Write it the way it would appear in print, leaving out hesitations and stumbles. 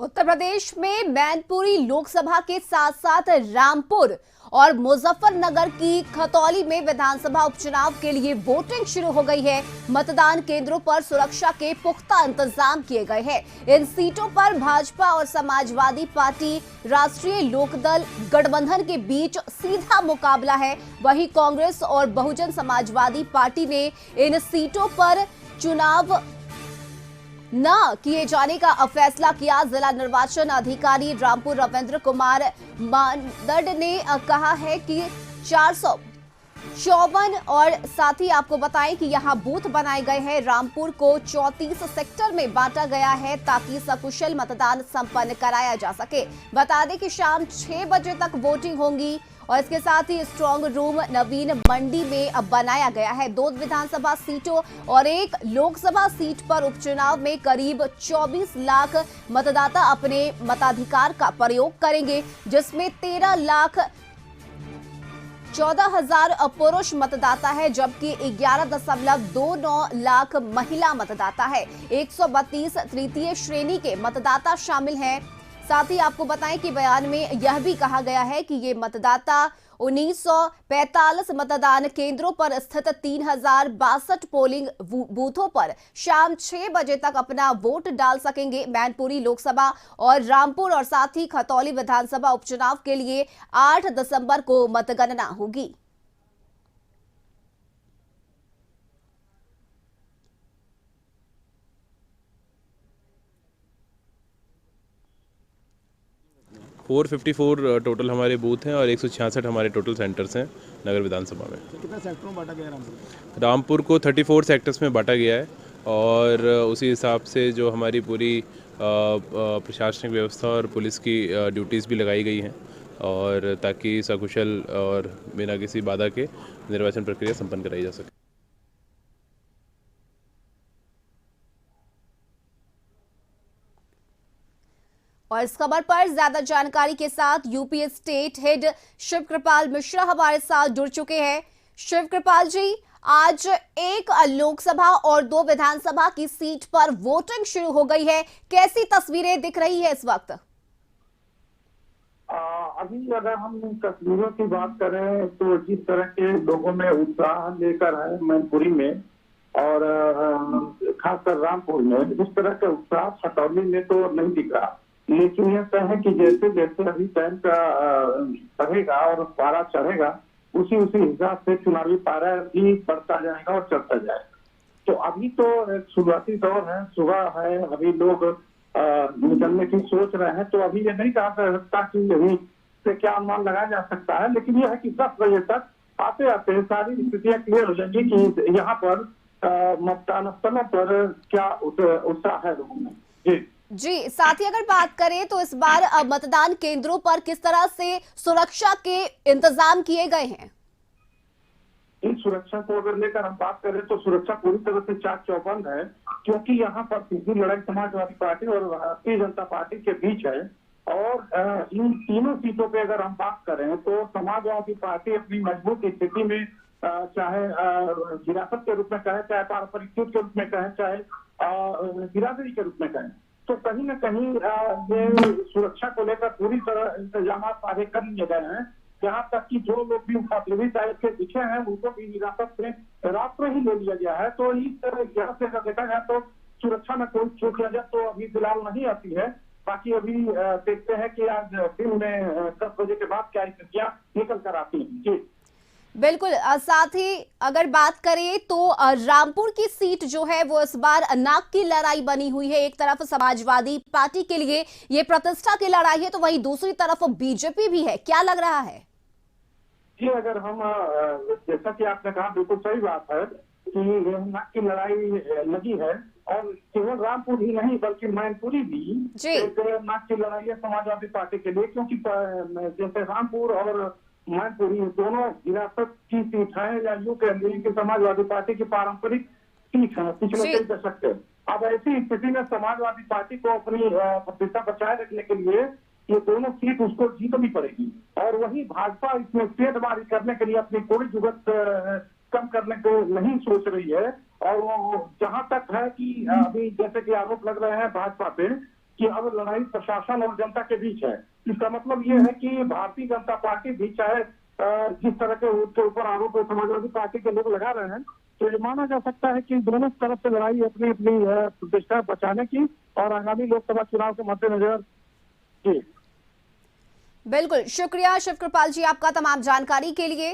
उत्तर प्रदेश में मैनपुरी लोकसभा के साथ साथ रामपुर और मुजफ्फरनगर की खतौली में विधानसभा उपचुनाव के लिए वोटिंग शुरू हो गई है। मतदान केंद्रों पर सुरक्षा के पुख्ता इंतजाम किए गए हैं। इन सीटों पर भाजपा और समाजवादी पार्टी राष्ट्रीय लोकदल गठबंधन के बीच सीधा मुकाबला है। वहीं कांग्रेस और बहुजन समाजवादी पार्टी ने इन सीटों पर चुनाव न किए जाने का फैसला किया। जिला निर्वाचन अधिकारी रामपुर रविंद्र कुमार मानदंड ने कहा है कि 454 और साथ ही आपको बताएं कि यहां बूथ बनाए गए हैं। रामपुर को 34 सेक्टर में बांटा गया है ताकि सकुशल मतदान संपन्न कराया जा सके। बता दें कि शाम 6 बजे तक वोटिंग होगी और इसके साथ ही स्ट्रांग रूम नवीन मंडी में अब बनाया गया है। 2 विधानसभा सीटों और 1 लोकसभा सीट पर उपचुनाव में करीब 24 लाख मतदाता अपने मताधिकार का प्रयोग करेंगे, जिसमें 13 लाख 14,000 पुरुष मतदाता है, जबकि 11.29 लाख महिला मतदाता है। 132 तृतीय श्रेणी के मतदाता शामिल हैं। साथ ही आपको बताएं कि बयान में यह भी कहा गया है कि ये मतदाता 1945 मतदान केंद्रों पर स्थित 3062 पोलिंग बूथों पर शाम 6 बजे तक अपना वोट डाल सकेंगे। मैनपुरी लोकसभा और रामपुर और साथ ही खतौली विधानसभा उपचुनाव के लिए 8 दिसंबर को मतगणना होगी। फोर 54 टोटल हमारे बूथ हैं और 166 हमारे टोटल सेंटर्स हैं नगर विधानसभा में। कितना सेक्टरों में बांटा गया है रामपुर? रामपुर को 34 सेक्टर्स में बांटा गया है और उसी हिसाब से जो हमारी पूरी प्रशासनिक व्यवस्था और पुलिस की ड्यूटीज़ भी लगाई गई हैं और ताकि सकुशल और बिना किसी बाधा के निर्वाचन प्रक्रिया संपन्न कराई जा सके। और इस खबर पर ज्यादा जानकारी के साथ यूपी स्टेट हेड शिव कृपाल मिश्रा हमारे साथ जुड़ चुके हैं। शिव कृपाल जी, आज 1 लोकसभा और 2 विधानसभा की सीट पर वोटिंग शुरू हो गई है, कैसी तस्वीरें दिख रही है इस वक्त? अभी अगर हम तस्वीरों की बात करें तो जिस तरह के लोगों में उत्साह लेकर है मैनपुरी में और खासकर रामपुर में, उस तरह का उत्साह खतौली में तो नहीं दिख रहा। लेकिन यह तय है कि जैसे जैसे अभी टाइम का बढ़ेगा और पारा चढ़ेगा, उसी हिसाब से चुनावी पारा भी बढ़ता जाएगा और चढ़ता जाएगा। तो अभी तो एक शुरुआती दौर है, सुबह है, अभी लोग निकलने की सोच रहे हैं। तो अभी ये नहीं कहा जा सकता कि अभी से क्या अनुमान लगाया जा सकता है, लेकिन यह है कि 10 बजे तक आते आते सारी स्थितियां क्लियर हो जाएंगी कि यहाँ पर मतदान स्थलों पर क्या उत्साह है लोगों में। जी, साथ ही अगर बात करें तो इस बार मतदान केंद्रों पर किस तरह से सुरक्षा के इंतजाम किए गए हैं? इन सुरक्षा को अगर लेकर हम बात करें तो सुरक्षा पूरी तरह से चाक चौबंद है, क्योंकि यहाँ पर सीधी लड़ाई समाजवादी पार्टी और भारतीय जनता पार्टी के बीच है। और इन तीनों सीटों पे अगर हम बात करें तो समाजवादी पार्टी अपनी मजबूत स्थिति में, चाहे विरासत के रूप में कहें, चाहे पारंपरिक युद्ध के रूप में कहें, चाहे बिरादरी के रूप में कहें, तो कहीं न कहीं ये सुरक्षा को लेकर पूरी तरह इंतजाम आगे कर लिए गए हैं। यहाँ तक कि जो लोग भी फौजी टाइप के पीछे हैं उनको भी हिरासत में रात में ही ले लिया गया है। तो इस यहाँ से अगर देखा जाए तो सुरक्षा में कोई चूक नजर तो अभी फिलहाल नहीं आती है। बाकी अभी देखते हैं कि आज दिन में 10 बजे के बाद क्या स्थितियां निकल कर आती हैं। जी बिल्कुल। साथ ही अगर बात करें तो रामपुर की सीट जो है वो इस बार नाक की लड़ाई बनी हुई है। एक तरफ समाजवादी पार्टी के लिए ये प्रतिष्ठा की लड़ाई है, तो वहीं दूसरी तरफ बीजेपी भी है। क्या लग रहा है? जी, अगर हम जैसा कि आपने कहा, बिल्कुल सही बात है कि नाक की लड़ाई लगी है और केवल रामपुर ही नहीं बल्कि मैनपुरी भी एक नाक की लड़ाई है समाजवादी पार्टी के लिए, क्योंकि जैसे रामपुर और मैनपुरी दोनों विरासत की सीट है या यूं कह लीजिए कि समाजवादी पार्टी की पारंपरिक सीट है पिछले कई दशक से। अब ऐसी स्थिति में समाजवादी पार्टी को अपनी प्रतिष्ठा बचाए रखने के लिए ये दोनों सीट उसको जीतनी पड़ेगी। और वही भाजपा इसमें तेजबारी करने के लिए अपनी कोई जुगत कम करने को नहीं सोच रही है। और वो जहां तक है कि अभी जैसे कि आरोप लग रहे हैं भाजपा पे कि अब लड़ाई प्रशासन और जनता के बीच है। इसका मतलब ये है कि भारतीय जनता पार्टी भी चाहे जिस तरह के उसके ऊपर आरोप समाजवादी पार्टी के लोग लगा रहे हैं, तो ये माना जा सकता है कि दोनों तरफ से लड़ाई अपनी अपनी प्रतिष्ठा बचाने की और आगामी लोकसभा चुनाव के मद्देनजर। जी बिल्कुल, शुक्रिया शिव कृपाल जी आपका तमाम जानकारी के लिए।